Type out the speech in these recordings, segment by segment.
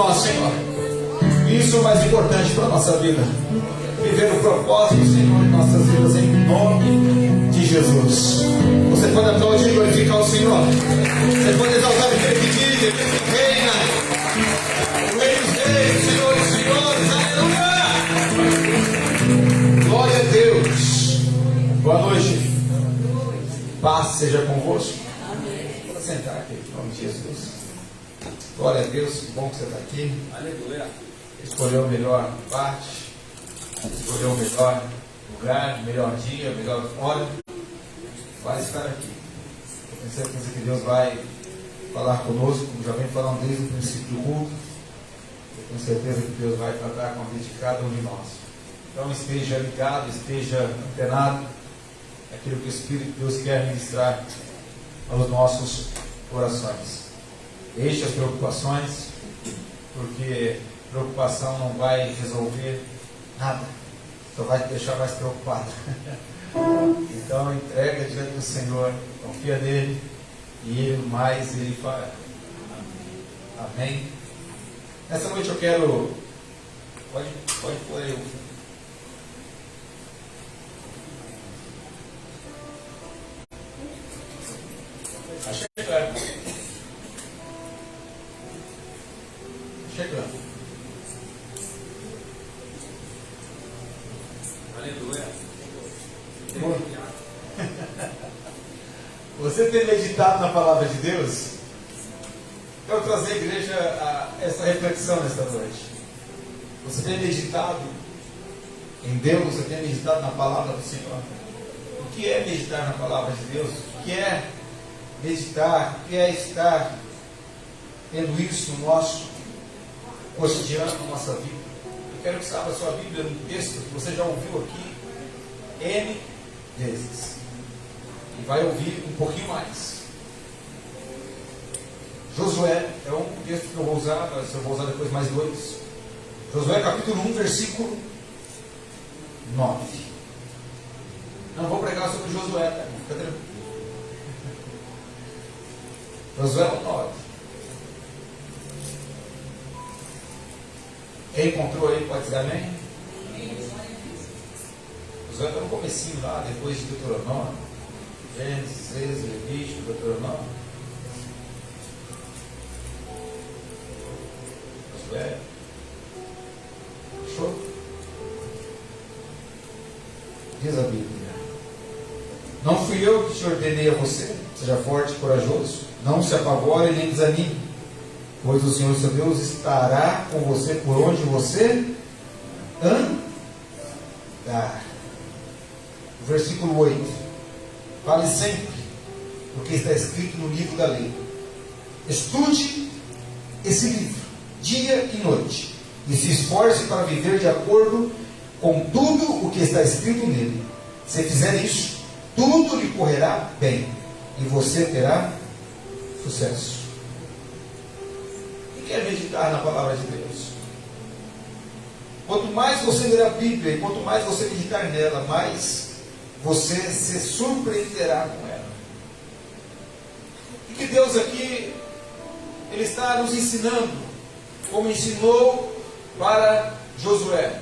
nós, Senhor. Isso é o mais importante para a nossa vida. Viver o propósito do Senhor em nossas vidas, em nome de Jesus. Você pode aplaudir e glorificar o Senhor. Você pode exaltar aquele que vive, reina. O Rei dos Reis, Senhor dos Senhores. Aleluia! Glória a Deus. Boa noite. Paz seja convosco. Vou sentar aqui, em nome de Jesus. Glória a Deus, que bom que você está aqui. Aleluia. Escolheu a melhor parte, escolheu o melhor lugar, o melhor dia, a melhor hora. Vai estar aqui. Eu tenho certeza que Deus vai falar conosco, como já vem falando desde o princípio do culto. Eu tenho certeza que Deus vai tratar com a vida de cada um de nós. Então esteja ligado, esteja antenado aquilo que o Espírito de Deus quer ministrar aos nossos corações. Deixe as preocupações, porque preocupação não vai resolver nada, só vai te deixar mais preocupado. Então entrega diante do Senhor, confia nele e ele mais ele fará. Amém? Nessa noite eu quero. Pode pôr aí o. Está chegando. Chegando. Aleluia. Você tem meditado na palavra de Deus? Quero trazer à igreja essa reflexão nesta noite. Você tem meditado em Deus? Você tem meditado na palavra do Senhor? O que é meditar na palavra de Deus? O que é meditar? O que é estar tendo isso no nosso cotidiano, na nossa vida? Eu quero que você abra a sua Bíblia num texto que você já ouviu aqui N vezes e vai ouvir um pouquinho mais. Josué é um texto que eu vou usar, mas eu vou usar depois mais dois. Josué capítulo 1, versículo 9. Não vou pregar sobre Josué, tá? Fica tranquilo. Josué 9. Quem encontrou aí pode dizer amém? Josué está no comecinho lá, depois de Deuteronômio. Gênesis, Êxodo, Levítico, Deuteronômio. Josué. Fechou? Diz a Bíblia. Não fui eu que te ordenei a você? Seja forte e corajoso. Não se apavore nem desanime, pois o Senhor seu Deus estará com você por onde você andar. Versículo 8. Fale sempre o que está escrito no livro da lei. Estude esse livro, dia e noite, e se esforce para viver de acordo com tudo o que está escrito nele. Se fizer isso, tudo lhe correrá bem, e você terá sucesso. O que é meditar na palavra de Deus? Quanto mais você ler a Bíblia e quanto mais você meditar nela, mais você se surpreenderá com ela. E que Deus aqui, Ele está nos ensinando, como ensinou para Josué.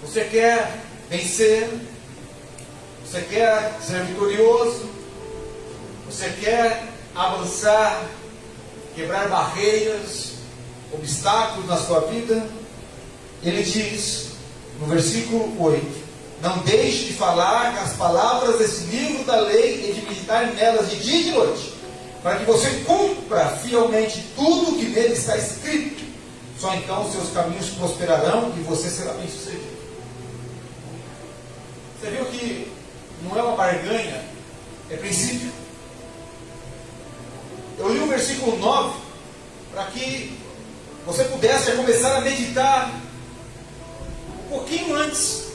Você quer vencer? Você quer ser vitorioso? Você quer avançar, quebrar barreiras, obstáculos na sua vida? Ele diz no versículo 8: não deixe de falar as palavras desse livro da lei e de meditar nelas de dia e de noite, para que você cumpra fielmente tudo o que nele está escrito. Só então os seus caminhos prosperarão e você será bem sucedido. Você viu que não é uma barganha, é princípio. Eu li o versículo 9 para que você pudesse começar a meditar um pouquinho antes.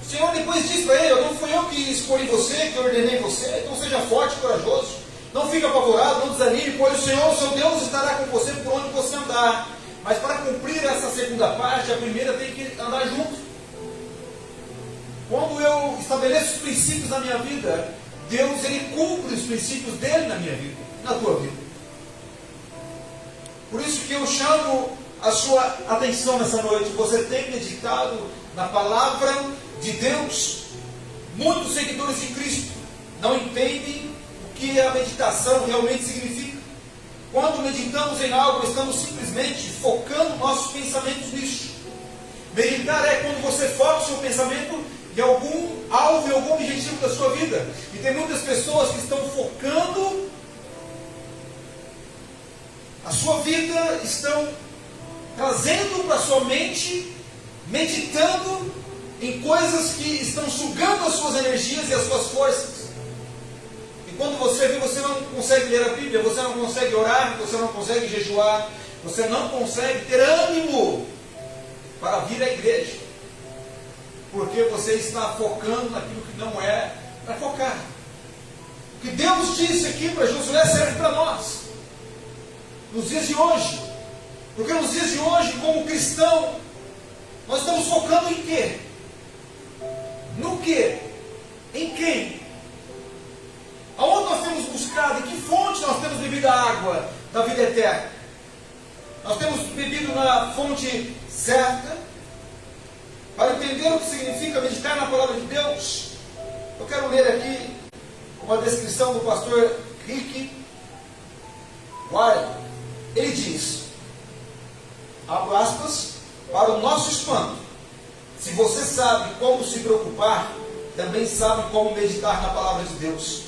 O Senhor depois diz para ele: não fui eu que escolhi você, que ordenei você, então seja forte e corajoso. Não fique apavorado, não desanime, pois o Senhor, seu Deus, estará com você por onde você andar. Mas para cumprir essa segunda parte, a primeira tem que andar junto. Quando eu estabeleço os princípios na minha vida, Deus, Ele cumpre os princípios dele na minha vida, na tua vida. Por isso que eu chamo a sua atenção nessa noite. Você tem meditado na palavra de Deus? Muitos seguidores de Cristo não entendem o que a meditação realmente significa. Quando meditamos em algo, estamos simplesmente focando nossos pensamentos nisso. Meditar é quando você foca o seu pensamento em algum alvo, em algum objetivo da sua vida. E tem muitas pessoas que estão focando a sua vida, estão trazendo para a sua mente, meditando em coisas que estão sugando as suas energias e as suas forças. E quando você vê, você não consegue ler a Bíblia, você não consegue orar, você não consegue jejuar, você não consegue ter ânimo para vir à igreja, porque você está focando naquilo que não é para focar. O que Deus disse aqui para Josué serve para nós, nos dias de hoje. Porque nos dias de hoje, como cristão, nós estamos focando em quê? No quê? Em quem? Aonde nós temos buscado? Em que fonte nós temos bebido a água da vida eterna? Nós temos bebido na fonte certa? Para entender o que significa meditar na palavra de Deus, eu quero ler aqui uma descrição do pastor Rick Warren. Ele diz, abro aspas, para o nosso espanto, se você sabe como se preocupar, também sabe como meditar na palavra de Deus.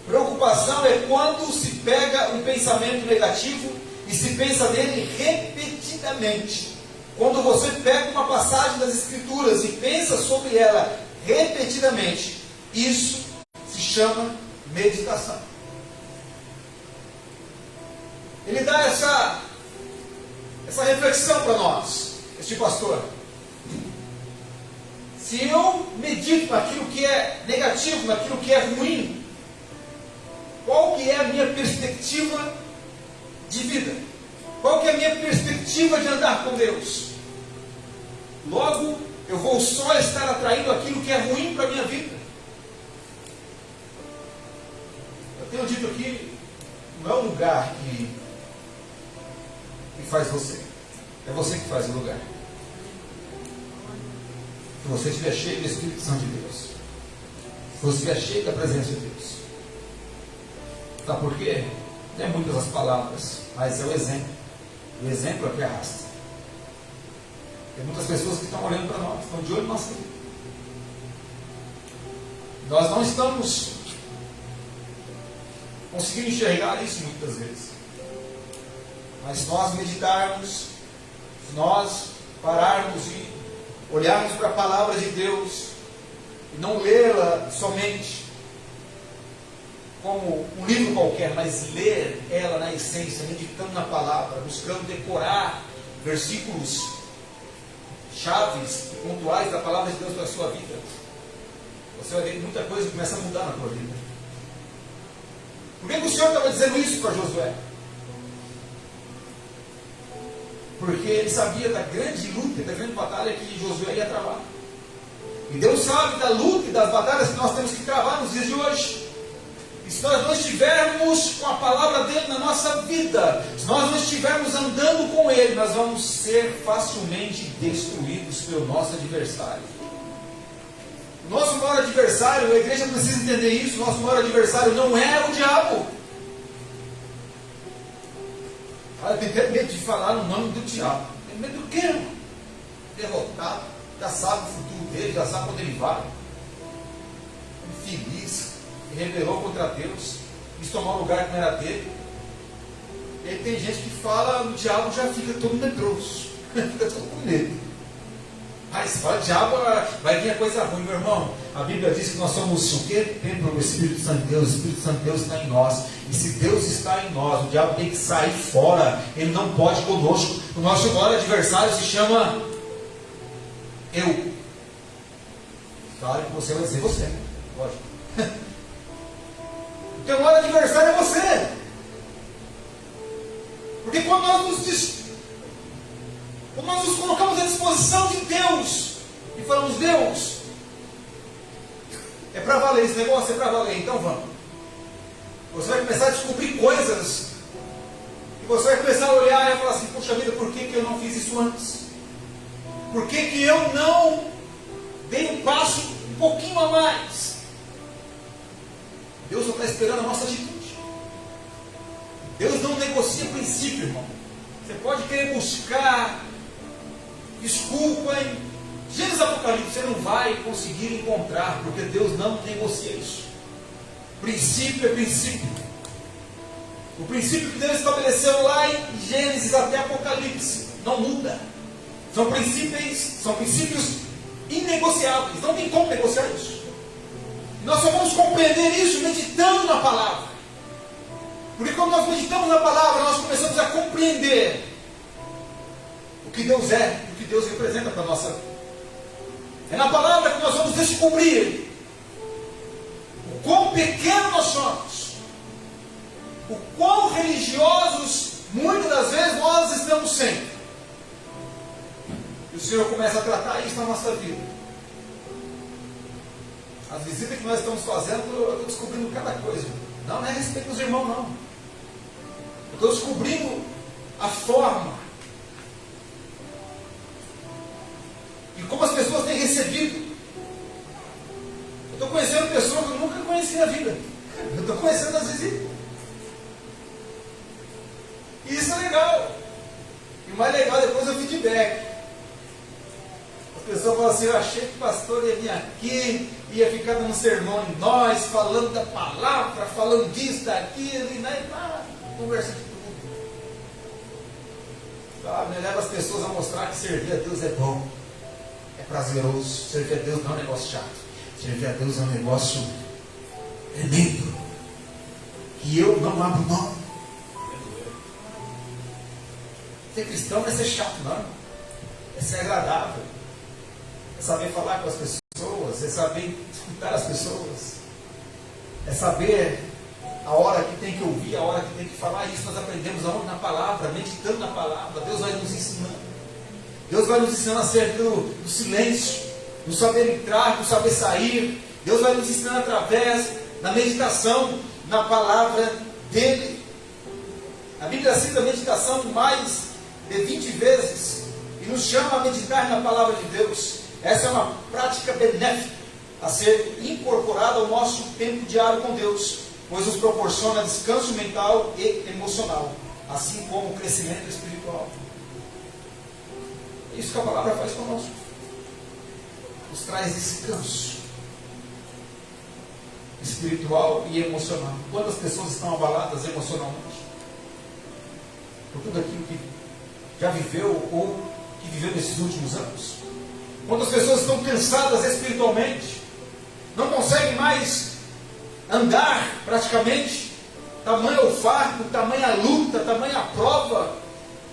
Preocupação é quando se pega um pensamento negativo e se pensa nele repetidamente. Quando você pega uma passagem das Escrituras e pensa sobre ela repetidamente, isso se chama meditação. Ele dá essa reflexão para nós, este pastor. Se eu medito naquilo que é negativo, naquilo que é ruim, qual que é a minha perspectiva de vida? Qual que é a minha perspectiva de andar com Deus? Logo, eu vou só estar atraindo aquilo que é ruim para a minha vida. Eu tenho dito aqui, não é o lugar que faz você. É você que faz o lugar. Se você estiver cheio do Espírito Santo de Deus. Se você estiver cheio da presença de Deus. Sabe por quê? Não é muitas as palavras, mas é o exemplo. O exemplo é que arrasta. Tem muitas pessoas que estão olhando para nós, estão de olho na nossa vida. Nós não estamos conseguindo enxergar isso muitas vezes. Mas se nós meditarmos, se nós pararmos e olharmos para a palavra de Deus e não lê-la somente como um livro qualquer, mas ler ela na essência, meditando na palavra, buscando decorar versículos chaves e pontuais da palavra de Deus para a sua vida, você vai ver que muita coisa começa a mudar na sua vida. Por que o Senhor estava dizendo isso para Josué? Porque ele sabia da grande luta, da grande batalha que Josué ia travar. E Deus sabe da luta e das batalhas que nós temos que travar nos dias de hoje. E se nós não estivermos com a palavra dele na nossa vida, se nós não estivermos andando com ele, nós vamos ser facilmente destruídos pelo nosso adversário. O nosso maior adversário, a igreja precisa entender isso, o nosso maior adversário não é o diabo. Ah, eu tenho até medo de falar no nome do diabo. Tem medo do quê, irmão? Derrotado, já sabe o futuro dele, já sabe onde ele vai. Infeliz, rebelou contra Deus, quis tomar um lugar que não era dele. E aí tem gente que fala no diabo, já fica todo medroso, fica todo com medo. Mas se fala diabo, vai vir a coisa ruim, meu irmão. A Bíblia diz que nós somos o quê? Templo do Espírito Santo de Deus. O Espírito Santo de Deus está em nós. E se Deus está em nós, o diabo tem que sair fora. Ele não pode conosco. O nosso maior adversário se chama eu. Claro que você vai dizer você, né? Lógico. O teu maior adversário é você. Porque quando nós nos colocamos à disposição de Deus e falamos, Deus, é para valer, esse negócio é para valer, então vamos. Você vai começar a descobrir coisas que você vai começar a olhar e falar assim: poxa vida, por que eu não fiz isso antes? Por que eu não dei um passo um pouquinho a mais? Deus só está esperando a nossa atitude. Deus não negocia princípio, irmão. Você pode querer buscar desculpa em Gênesis, Apocalipse, você não vai conseguir encontrar, porque Deus não negocia isso. Princípio é princípio. O princípio que Deus estabeleceu lá em Gênesis até Apocalipse não muda. São princípios inegociáveis. Não tem como negociar isso. Nós só vamos compreender isso meditando na palavra. Porque quando nós meditamos na palavra, nós começamos a compreender o que Deus é, o que Deus representa para a nossa vida. É na palavra que nós vamos descobrir o quão pequeno nós somos, o quão religiosos muitas das vezes nós estamos sendo. E o Senhor começa a tratar isso na nossa vida. As visitas que nós estamos fazendo, eu estou descobrindo cada coisa. Não é a respeito dos irmãos, não. Eu estou descobrindo a forma e como as pessoas têm recebido. Eu estou conhecendo pessoas que eu nunca conheci na vida. Eu estou conhecendo as visitas. E isso é legal. E o mais legal depois é o feedback. As pessoas falam assim: eu achei que o pastor ia vir aqui, ia ficar dando sermão em nós, falando da palavra, falando disso, daquilo, e conversa de tudo. Sabe, né? Leva as pessoas a mostrar que servir a Deus é bom, é prazeroso. Servir a Deus não é um negócio chato. Servir a Deus é um negócio tremendo, que eu não abro mão. Ser cristão não é ser chato, não. É ser agradável. É saber falar com as pessoas. É saber escutar as pessoas. É saber a hora que tem que ouvir, a hora que tem que falar. Isso nós aprendemos aonde? Na palavra, meditando na palavra. Deus vai nos ensinando. Deus vai nos ensinando a ser do silêncio, do saber entrar, do saber sair. Deus vai nos ensinando através da meditação na palavra dele. A Bíblia cita a meditação mais de 20 vezes e nos chama a meditar na palavra de Deus. Essa é uma prática benéfica a ser incorporada ao nosso tempo diário com Deus, pois nos proporciona descanso mental e emocional, assim como crescimento espiritual. É isso que a palavra faz conosco. Nos traz descanso espiritual e emocional. Quantas pessoas estão abaladas emocionalmente por tudo aquilo que já viveu ou que viveu nesses últimos anos? Quantas pessoas estão cansadas espiritualmente, não conseguem mais andar praticamente, tamanha o fardo, tamanha a luta, tamanha a prova,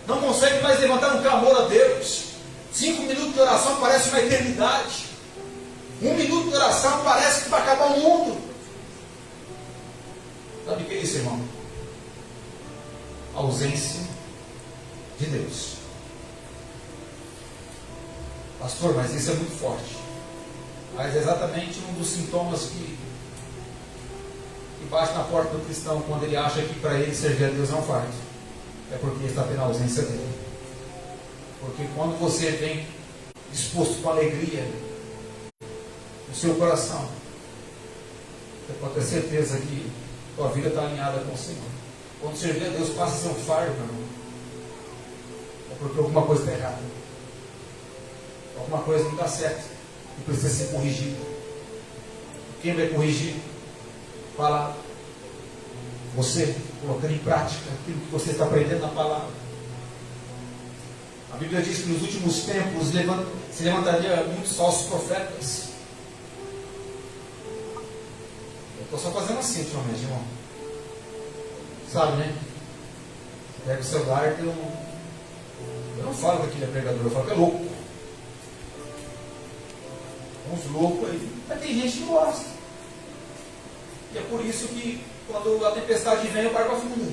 não conseguem mais levantar um clamor a Deus. 5 minutos de oração parece uma eternidade. 1 minuto de oração parece que vai acabar o mundo. Sabe o que é isso, irmão? A ausência de Deus. Pastor, mas isso é muito forte. Mas é exatamente um dos sintomas que bate na porta do cristão quando ele acha que para ele servir a Deus é um fardo. É porque ele está tendo a ausência dele. Porque quando você vem disposto com alegria no seu coração, você pode ter certeza que tua vida está alinhada com o Senhor. Quando servir a Deus passa a ser um fardo, meu irmão, é porque alguma coisa está errada. Alguma coisa não dá certo e precisa ser corrigido. Quem vai corrigir? Palavra. Você colocando em prática aquilo que você está aprendendo na palavra. A Bíblia diz que nos últimos tempos se levantaria muitos falsos profetas. Eu estou só fazendo assim ultimamente, irmão. Sabe, né? Pega o celular e eu não falo que aquele é pregador, eu falo que é louco. Uns loucos aí. Mas tem gente que não gosta. E é por isso que quando a tempestade vem, o barco afunda.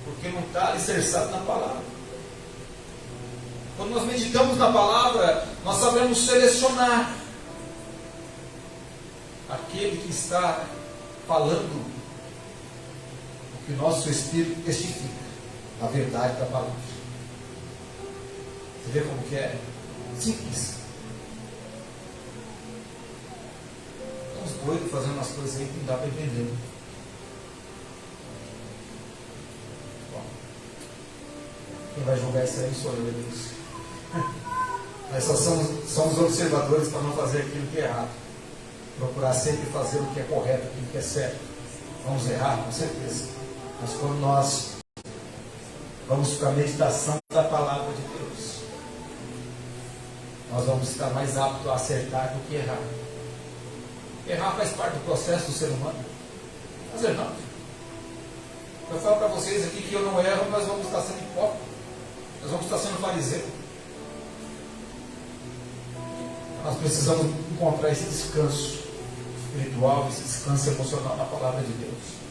Porque não está alicerçado na palavra. Quando nós meditamos na palavra, nós sabemos selecionar aquele que está falando o que o nosso espírito testifica a verdade da palavra. Você vê como que é? Simples. Estamos doidos fazendo umas coisas aí que não dá para entender. Bom, quem vai julgar isso aí sou eu, Deus. Nós só somos observadores para não fazer aquilo que é errado. Procurar sempre fazer o que é correto, aquilo que é certo. Vamos errar, com certeza. Mas quando nós vamos para a meditação da palavra de Deus, nós vamos estar mais aptos a acertar do que errar. Errar faz parte do processo do ser humano. Mas não. Eu falo para vocês aqui que eu não erro, mas vamos estar sendo hipócritas. Nós vamos estar sendo fariseu. Nós precisamos encontrar esse descanso espiritual, esse descanso emocional na palavra de Deus.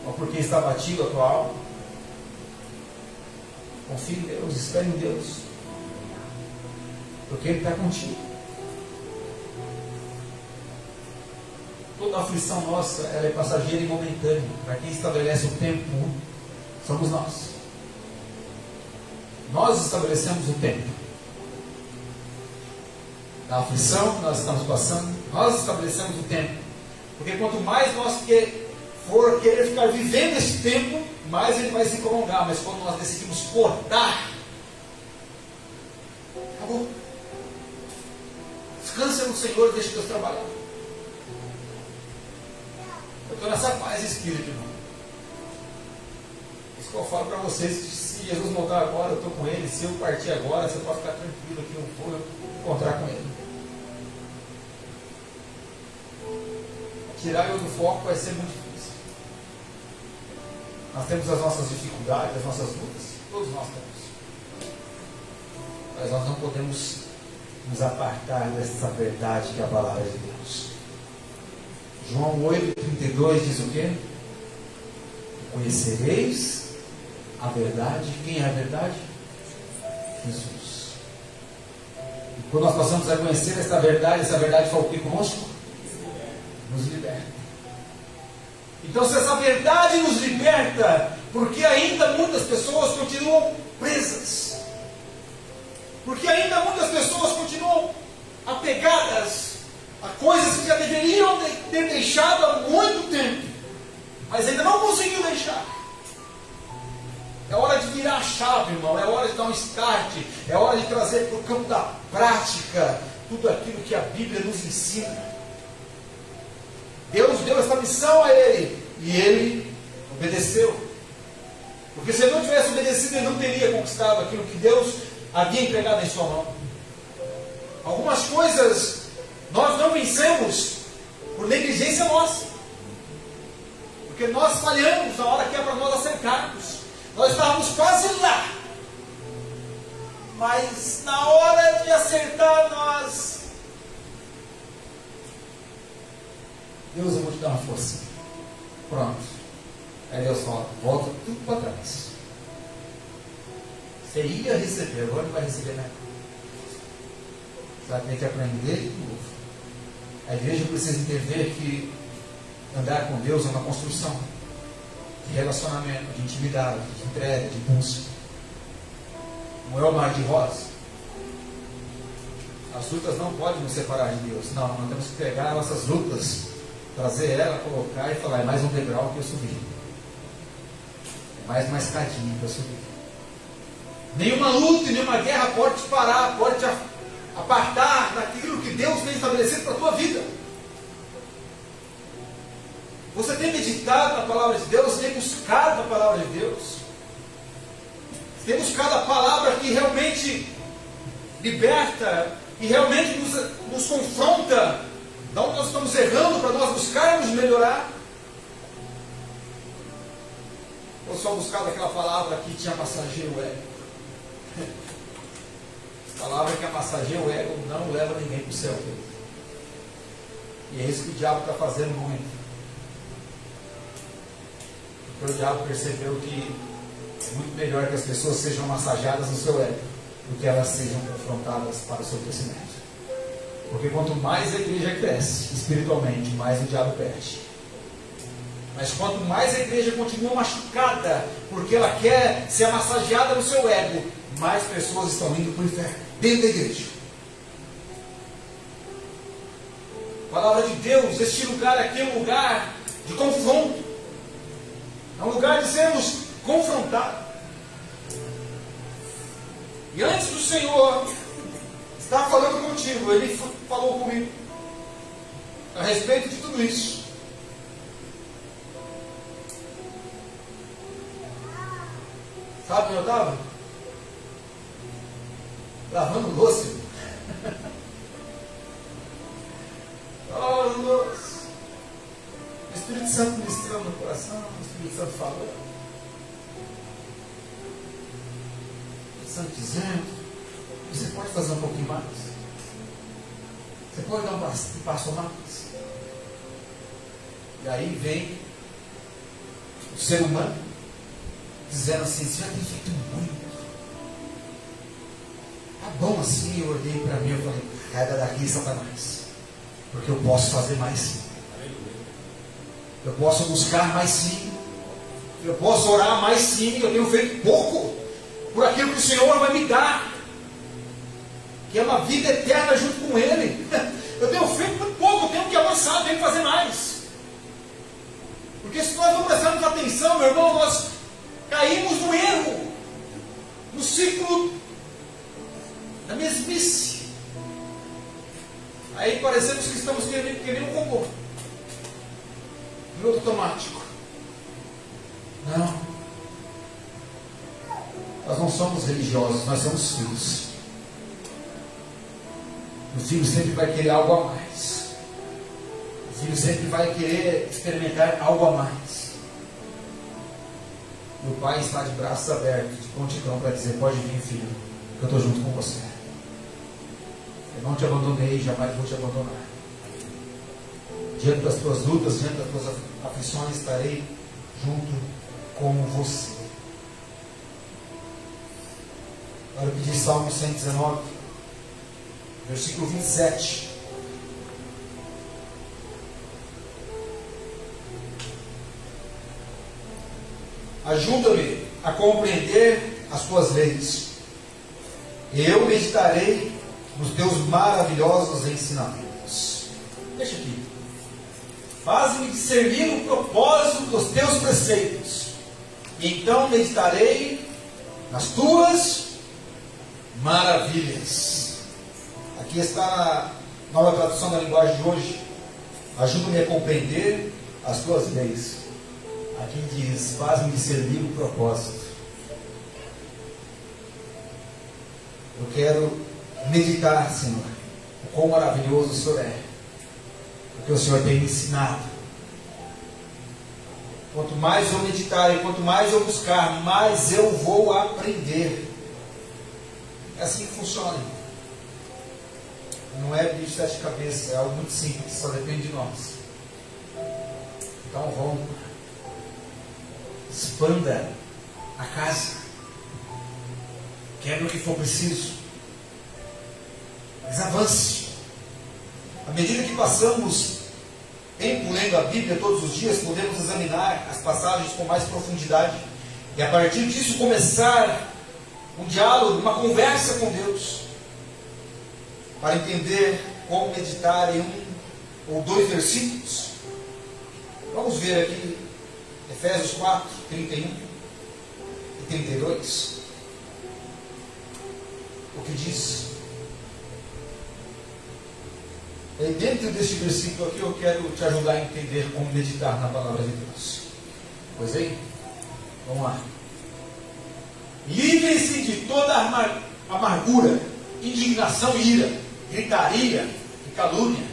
Ou porque está batido a tua alma. Confie em Deus, espere em Deus. Porque Ele está contigo. Toda aflição nossa, ela é passageira e momentânea. Para quem estabelece o tempo, somos nós. Nós estabelecemos o tempo. Da aflição que nós estamos passando, nós estabelecemos o tempo. Porque quanto mais nós for querer ficar vivendo esse tempo, mais ele vai se prolongar. Mas quando nós decidimos cortar, acabou. Descansa no Senhor e deixa Deus trabalhar. Eu estou nessa paz de espírito, irmão. Isso que eu falo para vocês, se Jesus voltar agora, eu estou com Ele. Se eu partir agora, você pode ficar tranquilo que eu vou encontrar com Ele. Tirar eu do foco vai ser muito difícil. Nós temos as nossas dificuldades, as nossas lutas. Todos nós temos. Mas nós não podemos nos apartar dessa verdade que é a palavra de Deus. João 8,32 diz o quê? Conhecereis a verdade. Quem é a verdade? Jesus. E quando nós passamos a conhecer essa verdade fala o que conosco? Nos liberta. Então, se essa verdade nos liberta, porque ainda muitas pessoas continuam presas, porque ainda muitas pessoas continuam apegadas a coisas que já deveriam ter deixado há muito tempo, mas ainda não conseguiu deixar. É hora de virar a chave, irmão. É hora de dar um start. É hora de trazer para o campo da prática tudo aquilo que a Bíblia nos ensina. Deus deu essa missão a ele e ele obedeceu. Porque se ele não tivesse obedecido, ele não teria conquistado aquilo que Deus havia entregado em sua mão. Algumas coisas nós não vencemos por negligência nossa. Porque nós falhamos na hora que é para nós acertarmos. Nós estávamos quase lá. Mas na hora de acertar, Deus, eu vou te dar uma força. Pronto. Aí Deus fala, volta tudo para trás. Você ia receber, agora não vai receber nada. Você vai ter que aprender de novo. A igreja precisa entender que andar com Deus é uma construção de relacionamento, de intimidade, de entrega, de busca. Não é o mar de rosa. As lutas não podem nos separar de Deus. Não, nós temos que pegar nossas lutas, trazer ela, colocar e falar, é mais um degrau que eu subi. É mais uma escadinha que eu subi. Nenhuma luta e nenhuma guerra pode te parar, pode te apartar daquilo que Deus tem estabelecido para a tua vida. Você tem meditado na palavra de Deus, tem buscado a palavra de Deus, tem buscado a palavra que realmente liberta, que realmente nos confronta, de onde nós estamos errando, para nós buscarmos melhorar. Ou só buscado aquela palavra que te amassageia o ego? Palavra que amassageia o ego não leva ninguém para o céu. E é isso que o diabo está fazendo muito. Porque o diabo percebeu que é muito melhor que as pessoas sejam massageadas no seu ego do que elas sejam confrontadas para o seu crescimento. Porque quanto mais a igreja cresce espiritualmente, mais o diabo perde. Mas quanto mais a igreja continua machucada, porque ela quer ser massageada no seu ego, mais pessoas estão indo para o inferno, dentro da igreja. A palavra de Deus, este lugar aqui é um lugar de confronto. É um lugar de sermos confrontados. E antes do Senhor estar falando contigo, Ele falou comigo a respeito de tudo isso. Sabe onde eu estava? Lavando louça. Oh, louça. O Espírito Santo ministrando no coração, o Espírito Santo falando. O Espírito Santo dizendo: você pode fazer um pouquinho mais? Você pode dar um passo a mais? E aí vem o ser humano dizendo assim: você já tem feito muito. Tá bom assim. Eu olhei para mim e falei: sai daqui, Satanás, porque eu posso fazer mais sim. Eu posso buscar mais sim. Eu posso orar mais sim. Eu tenho feito pouco por aquilo que o Senhor vai me dar, que é uma vida eterna junto com Ele. Eu tenho feito muito pouco. Eu tenho que avançar, eu tenho que fazer mais. Porque se nós não prestarmos atenção, meu irmão, nós caímos no erro, no ciclo da mesmice. Aí parecemos que estamos querendo um robô, piloto automático. Não, nós não somos religiosos, nós somos filhos. O filho sempre vai querer algo a mais. O filho sempre vai querer experimentar algo a mais. O pai está de braços abertos, de prontidão para dizer: pode vir, filho, que eu estou junto com você. Eu não te abandonei, jamais vou te abandonar. Diante das tuas lutas, diante das tuas aflições, estarei junto com você. Agora eu pedi Salmo 119, versículo 27. Ajuda-me a compreender as tuas leis. Eu meditarei nos teus maravilhosos ensinamentos. Deixa aqui. Faz-me discernir o propósito dos teus preceitos. E então meditarei nas tuas maravilhas. Aqui está a nova tradução da linguagem de hoje. Ajuda-me a compreender as tuas leis. Aqui diz: faz-me discernir o propósito. Eu quero meditar, Senhor, o quão maravilhoso o Senhor é, o que o Senhor tem me ensinado. Quanto mais eu meditar e quanto mais eu buscar, mais eu vou aprender. É assim que funciona. Não é bicho de sete cabeças, é algo muito simples, só depende de nós. Então vamos, expanda a casa, quebre o que for preciso, mas avance. À medida que passamos tempo lendo a Bíblia todos os dias, podemos examinar as passagens com mais profundidade e a partir disso começar um diálogo, uma conversa com Deus, para entender como meditar em um ou dois versículos. Vamos ver aqui Efésios 4, 31 e 32. O que diz? E dentro deste versículo aqui eu quero te ajudar a entender como meditar na palavra de Deus. Pois aí, vamos lá. Livrem-se de toda amargura, indignação e ira, gritaria e calúnia,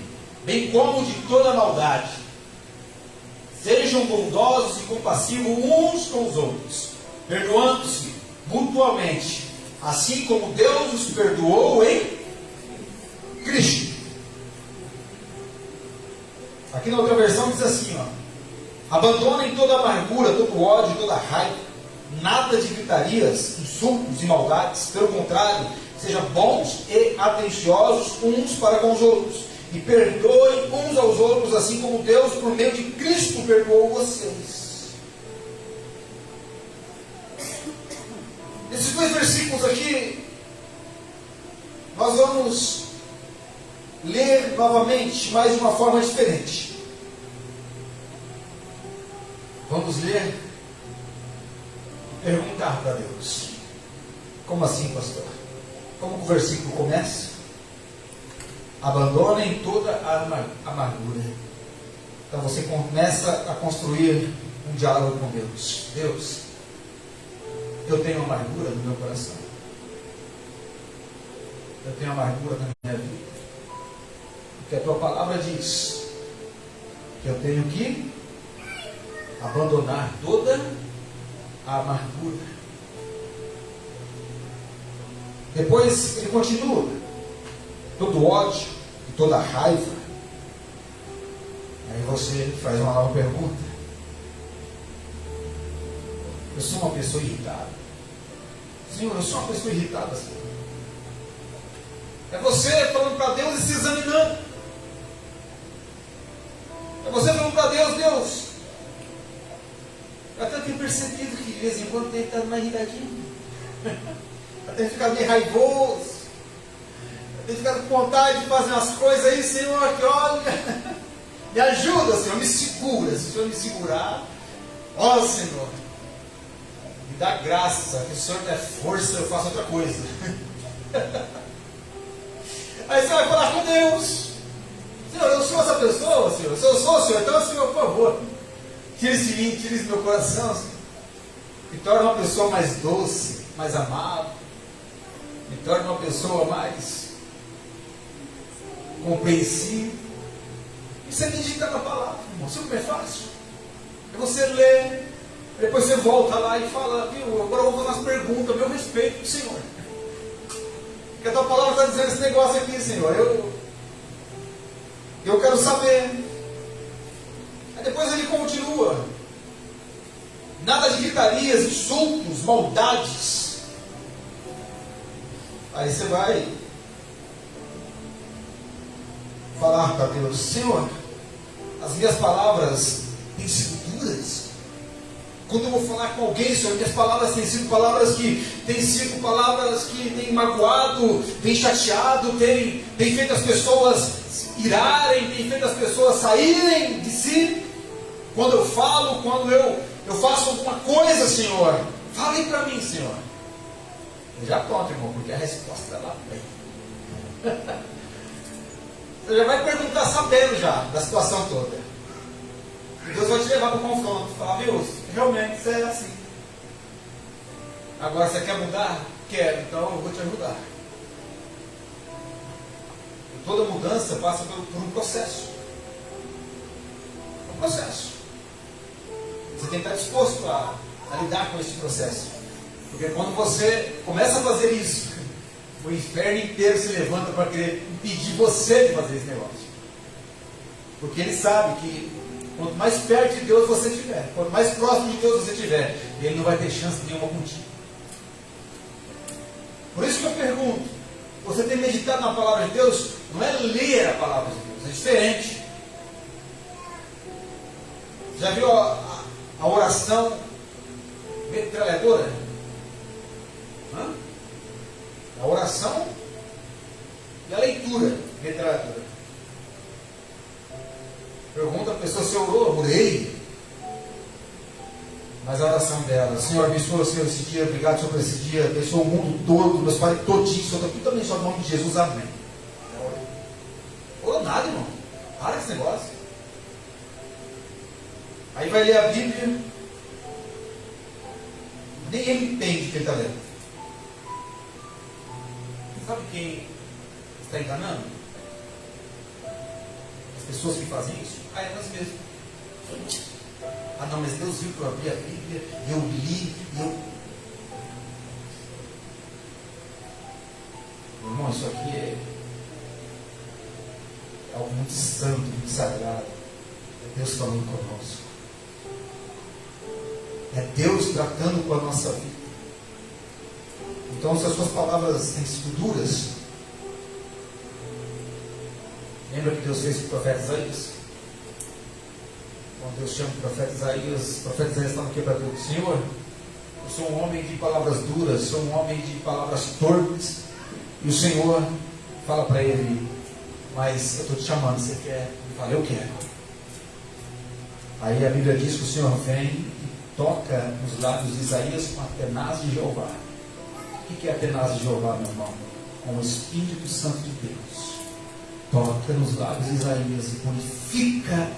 bem como de toda maldade. Sejam bondosos e compassivos uns com os outros, perdoando-se mutuamente, assim como Deus os perdoou em Cristo. Aqui na outra versão diz assim, abandonem toda amargura, todo ódio, toda raiva, nada de gritarias, insultos e maldades. Pelo contrário, sejam bons e atenciosos uns para com os outros, e perdoem uns aos outros, assim como Deus, por meio de Cristo, perdoou vocês. Esses dois versículos aqui, nós vamos ler novamente, mas de uma forma diferente. Vamos ler e perguntar para Deus: como assim, pastor? Como o versículo começa? Abandonem toda a amargura. Então você começa a construir um diálogo com Deus. Deus, eu tenho amargura no meu coração. Eu tenho amargura na minha vida. Porque a tua palavra diz que eu tenho que abandonar toda a amargura. Depois ele continua: todo ódio e toda raiva. Aí você faz uma nova pergunta. Eu sou uma pessoa irritada. Senhor, eu sou uma pessoa irritada, Senhor. É você falando para Deus e se examinando. É você falando para Deus: Deus, eu até tenho percebido que de vez em quando tem estado mais irritadinho. Eu tenho ficado meio raivoso. Eu tenho ficado com vontade de fazer umas coisas aí, Senhor, que olha, me ajuda, Senhor, me segura. Se o Senhor me segurar, ó Senhor, me dá graça, que o Senhor der força, eu faço outra coisa. Aí você vai falar com Deus: Senhor, eu sou essa pessoa, Senhor. Se eu sou, Senhor, então, Senhor, por favor, tire isso de mim, tire isso do meu coração, Senhor. Me torne uma pessoa mais doce, mais amável. Me torne uma pessoa mais compreensiva. Isso é meditar na palavra, irmão. Sabe como é fácil? É você ler, depois você volta lá e fala: viu, agora eu vou fazer umas perguntas a meu respeito para o Senhor. Porque a tua palavra está dizendo esse negócio aqui, Senhor. Eu quero saber. Aí depois ele continua: nada de gritarias, insultos, maldades. Aí você vai falar para Deus: Senhor, as minhas palavras têm sido duras. Quando eu vou falar com alguém, Senhor, minhas palavras têm sido palavras que têm magoado, têm chateado, têm feito as pessoas irarem, têm feito as pessoas saírem de si. Quando eu falo, quando eu faço alguma coisa, Senhor, fale para mim, Senhor. Eu já pronto, irmão, porque a resposta lá vem. Você já vai perguntar sabendo já da situação toda. E Deus vai te levar para o confronto. Falar: viu, realmente isso é assim. Agora você quer mudar? Quero, então eu vou te ajudar. E toda mudança passa por um processo. Um processo. Você tem que estar disposto a lidar com esse processo. Porque quando você começa a fazer isso, o inferno inteiro se levanta para querer impedir você de fazer esse negócio. Porque ele sabe que quanto mais perto de Deus você estiver, quanto mais próximo de Deus você estiver, ele não vai ter chance nenhuma contigo. Por isso que eu pergunto: você tem meditado na palavra de Deus? Não é ler a palavra de Deus, é diferente. Já viu a oração metralhadora? A oração e a leitura metralhadora. Pergunta a pessoa se orou. Orei. Mas a oração dela: Senhor, abençoa o Senhor esse dia, obrigado, Senhor, por esse dia, abençoa o mundo todo, meus pais todinhos, Senhor, aqui também, só no nome de Jesus, amém. Orou nada, irmão. Para esse negócio. Aí vai ler a Bíblia, nem ele entende o que ele está lendo. Sabe quem está enganando? As pessoas que fazem isso? É nós mesmos. Ah não, mas Deus viu que eu abri a Bíblia, eu li, Irmão, isso aqui é algo muito santo, muito sagrado. É Deus falando conosco. É Deus tratando com a nossa vida. Então, se as suas palavras têm sido duras, Lembra que Deus fez com o profeta Isaías? Quando Deus chama o profeta Isaías está no quebrador do Senhor. Eu sou um homem de palavras duras, sou um homem de palavras torpes. E o Senhor fala para ele: mas eu estou te chamando, você quer? Ele fala: eu quero. Aí a Bíblia diz que o Senhor vem e toca nos lábios de Isaías com a tenaz de Jeová. O que é a tenaz de Jeová, meu irmão? Com o Espírito Santo de Deus. Toca nos lábios de Isaías e purifica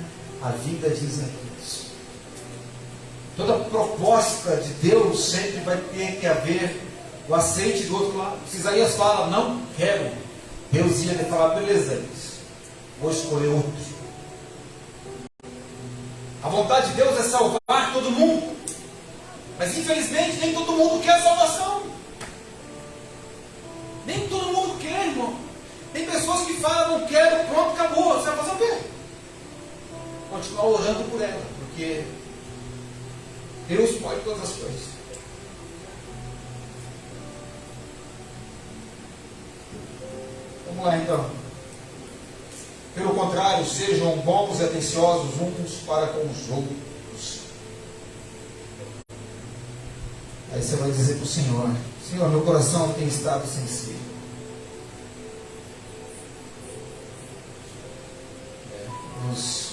a vida de Isaías. Toda proposta de Deus sempre vai ter que haver o aceite do outro lado. Se Isaías fala: não quero, Deus ia falar: beleza, vou escolher outro. A vontade de Deus é salvar todo mundo, mas infelizmente nem todo mundo quer a salvação. Nem todo mundo quer, irmão. Tem pessoas que falam: não quero, pronto, acabou. Você vai fazer o quê? Continuar orando por ela, porque Deus pode todas as coisas. Vamos lá então. Pelo contrário, sejam bons e atenciosos uns para com os outros. Aí você vai dizer para o Senhor: Senhor, meu coração tem estado sensível. Os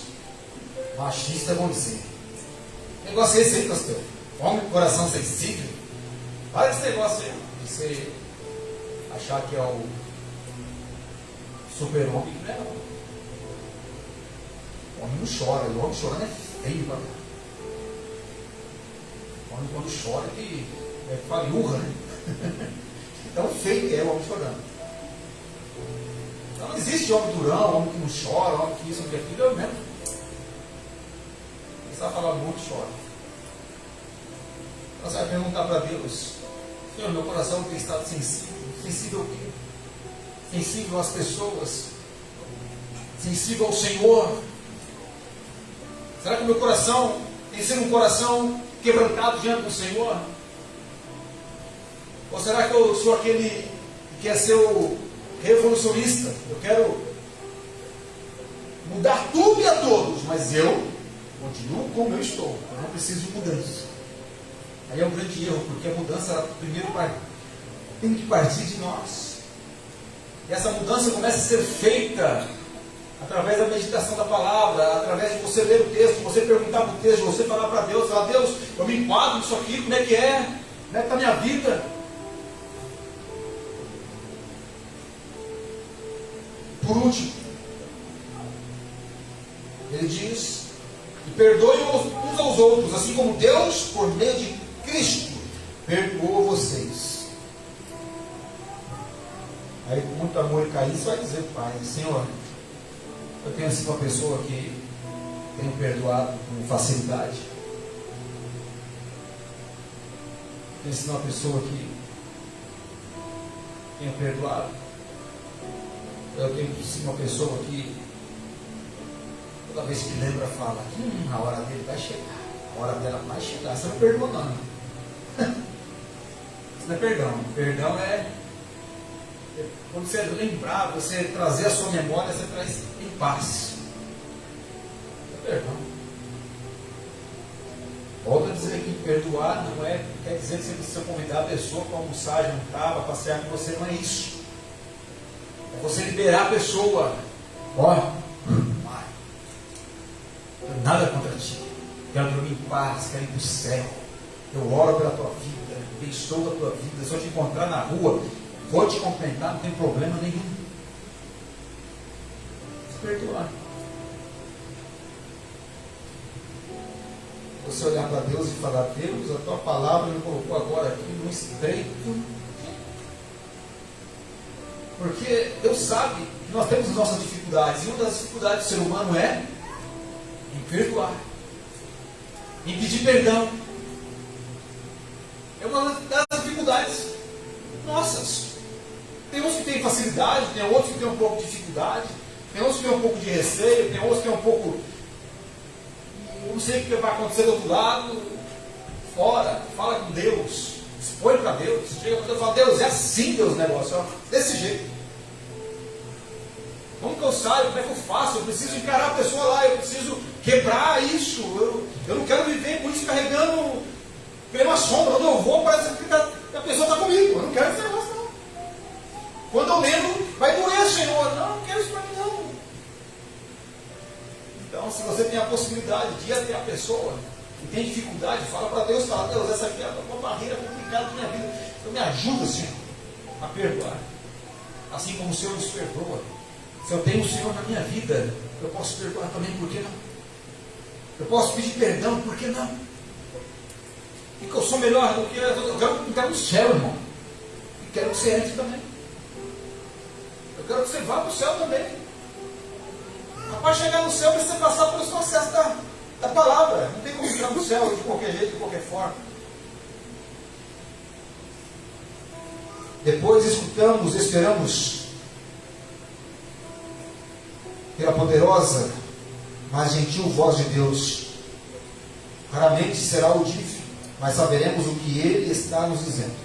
machistas vão dizer: que negócio é esse aí, pastor? Homem com coração sensível? Para esse negócio aí, de você achar que é o super-homem, que não é não. O homem não chora, e o homem chorando é feio, cara. O homem quando chora que é faliurra, né? Tão feio que é o homem chorando. Então não existe homem durão, homem que não chora, homem que isso, homem que aquilo, eu mesmo. Você vai falar muito, chora. Então você vai perguntar para Deus: Senhor, meu coração tem estado sensível. Sensível ao quê? Sensível às pessoas? Sensível ao Senhor? Será que o meu coração tem sido um coração quebrantado diante do Senhor? Ou será que eu sou aquele que quer ser o revolucionista? Eu quero mudar tudo e a todos, mas eu continuo como eu estou. Eu não preciso de mudança. Aí é um grande erro, porque a mudança, ela primeiro tem que partir de nós. E essa mudança começa a ser feita através da meditação da palavra, através de você ler o texto, você perguntar para o texto, você falar para Deus: falar: Deus, eu me enquadro nisso aqui, como é que é? Como é que está a minha vida? Por último, ele diz: e perdoem uns aos outros, assim como Deus, por meio de Cristo, perdoou vocês. Aí, com muito amor e carinho, você vai dizer para o Pai: Senhor, eu tenho sido uma pessoa que tenho perdoado com facilidade. Tenho sido uma pessoa que tenho perdoado. Eu tenho sido uma pessoa que toda vez que lembra fala: a hora dele vai chegar, a hora dela vai chegar. Você não perdoa não. Isso não é perdão. Perdão é quando você lembrar, você trazer a sua memória, você traz em paz. É perdão. Volto a dizer que perdoar não quer dizer que você precisa convidar a pessoa para almoçar, jantar, para passear com você. Não é isso. É você liberar a pessoa. Ó, Pai, nada contra ti. Quero dormir em paz, quero ir para o céu. Eu oro pela tua vida, abençoo a tua vida. Se eu te encontrar na rua, vou te cumprimentar, não tem problema nenhum. Se perdoar. Você olhar para Deus e falar: Deus, a tua palavra me colocou agora aqui no estreito. Porque Deus sabe que nós temos as nossas dificuldades. E uma das dificuldades do ser humano é em perdoar, em pedir perdão. É uma das dificuldades nossas. Tem uns que têm facilidade, tem outros que têm um pouco de dificuldade, tem outros que têm um pouco de receio, tem outros que têm um pouco... Eu não sei o que vai acontecer do outro lado. Fora, fala com Deus, expõe para Deus. Chega para Deus e fala: Deus, é assim Deus, o negócio, ó, desse jeito. Como que eu saio? Como é que eu faço? Eu preciso encarar a pessoa lá, eu preciso quebrar isso. Eu não quero viver com isso carregando pela sombra. Quando eu vou, parece que a pessoa está comigo. Eu não quero esse negócio, não. Quando eu lembro, vai doer, Senhor. Não quero isso para mim, não. Então, se você tem a possibilidade de ir até a pessoa e tem dificuldade, fala para Deus, fala, Deus, essa aqui é uma barreira complicada da minha vida. Então me ajuda, Senhor, a perdoar. Assim como o Senhor nos perdoa. Se eu tenho o Senhor na minha vida, eu posso perdoar também, por que não? Eu posso pedir perdão, por que não? Porque eu sou melhor do que eu quero o céu, irmão. E quero que você entre também. Eu quero que você vá para o céu também. Para chegar no céu, precisa passar pelos processos da palavra. Não tem como entrar no céu de qualquer jeito, de qualquer forma. Depois escutamos, esperamos pela poderosa, mas gentil voz de Deus. Raramente será audível, mas saberemos o que Ele está nos dizendo.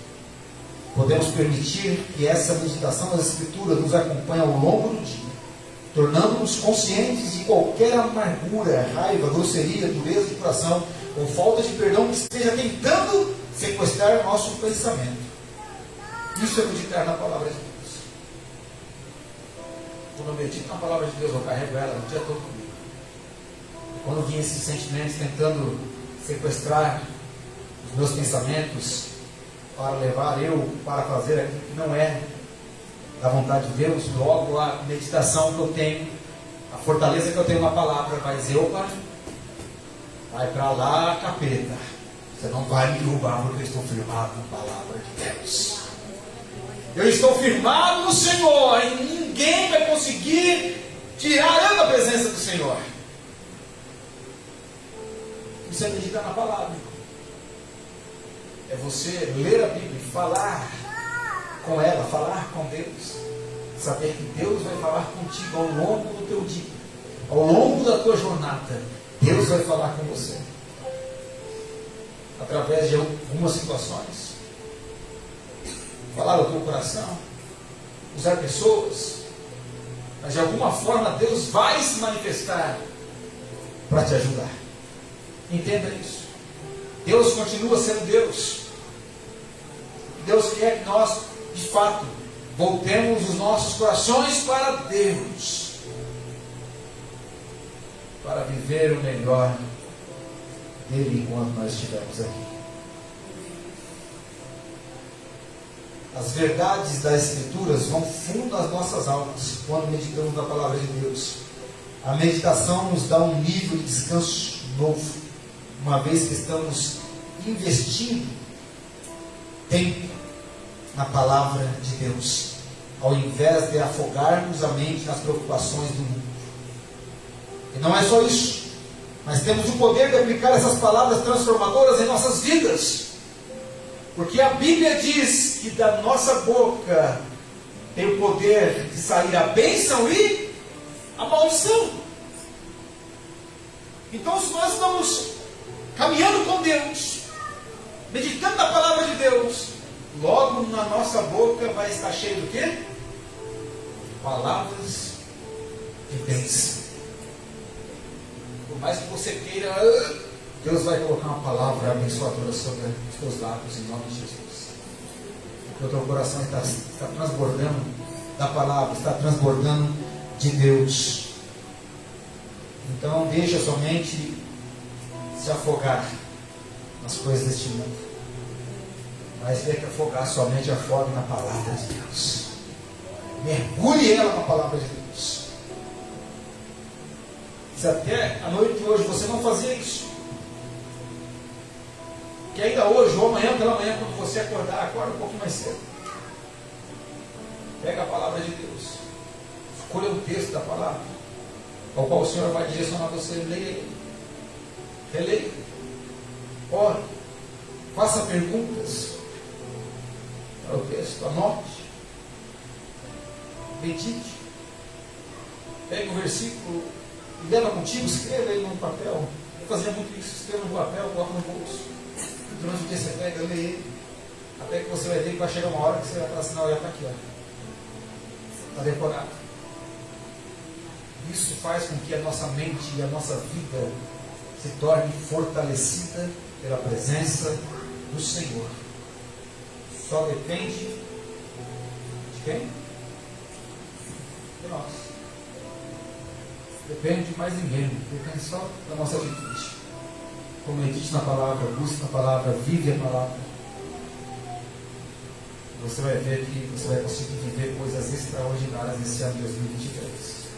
Podemos permitir que essa meditação das Escrituras nos acompanhe ao longo do dia, tornando-nos conscientes de qualquer amargura, raiva, grosseria, dureza de coração ou falta de perdão que esteja tentando sequestrar nosso pensamento. Isso é meditar na palavra de Deus. Quando eu medito na palavra de Deus, eu carrego ela o dia todo comigo. E quando vinha esses sentimentos tentando sequestrar os meus pensamentos para levar eu para fazer aquilo que não é da vontade de Deus, logo a meditação que eu tenho, a fortaleza que eu tenho na palavra vai dizer, opa, vai para lá, capeta, você não vai me derrubar porque eu estou firmado na palavra de Deus. Eu estou firmado no Senhor e ninguém vai conseguir tirar eu da presença do Senhor. Isso é meditar na palavra. É você ler a Bíblia e falar com ela, falar com Deus. Saber que Deus vai falar contigo ao longo do teu dia, ao longo da tua jornada. Deus vai falar com você através de algumas situações. Falar ao teu coração, usar pessoas, mas de alguma forma Deus vai se manifestar para te ajudar. Entenda isso. Deus continua sendo Deus. Deus quer que nós, de fato, voltemos os nossos corações para Deus, para viver o melhor dele enquanto nós estivermos aqui. As verdades das Escrituras vão fundo nas nossas almas quando meditamos na palavra de Deus. A meditação nos dá um nível de descanso novo, uma vez que estamos investindo tempo na palavra de Deus, ao invés de afogarmos a mente nas preocupações do mundo. E não é só isso, mas temos o poder de aplicar essas palavras transformadoras em nossas vidas. Porque a Bíblia diz que da nossa boca tem o poder de sair a bênção e a maldição. Então, se nós estamos caminhando com Deus, meditando na palavra de Deus, logo na nossa boca vai estar cheio do quê? Palavras de bênção. Por mais que você queira, Deus vai colocar uma palavra abençoadora sobre os teus lábios, em nome de Jesus. Porque o teu coração está transbordando da palavra, está transbordando de Deus. Então, deixa sua mente se afogar nas coisas deste mundo. Mas vê que afogar sua mente, afogue na palavra de Deus. Mergulhe ela na palavra de Deus. Se até a noite de hoje você não fazia isso, que ainda hoje ou amanhã pela manhã, quando você acordar, acorda um pouquinho mais cedo. Pega a palavra de Deus. Escolha um texto da palavra, ao qual o Senhor vai direcionar você. Leia ele. Releia. Ore. Faça perguntas para o texto. Anote. Medite. Pegue o versículo e leva contigo. Escreva ele no papel. Eu fazia muito isso. Escreva no papel, coloca no bolso. Durante o dia você pega, lê ele, até que você vai ver que vai chegar uma hora que você vai falar assim, não, olha, está aqui, está decorado. Isso faz com que a nossa mente e a nossa vida se torne fortalecida pela presença do Senhor. Só depende de quem? De nós. Depende de mais ninguém. Depende só da nossa atitude. Como medite na palavra, busque na palavra, vive a palavra. Você vai ver que você vai conseguir viver coisas extraordinárias nesse ano de 2023.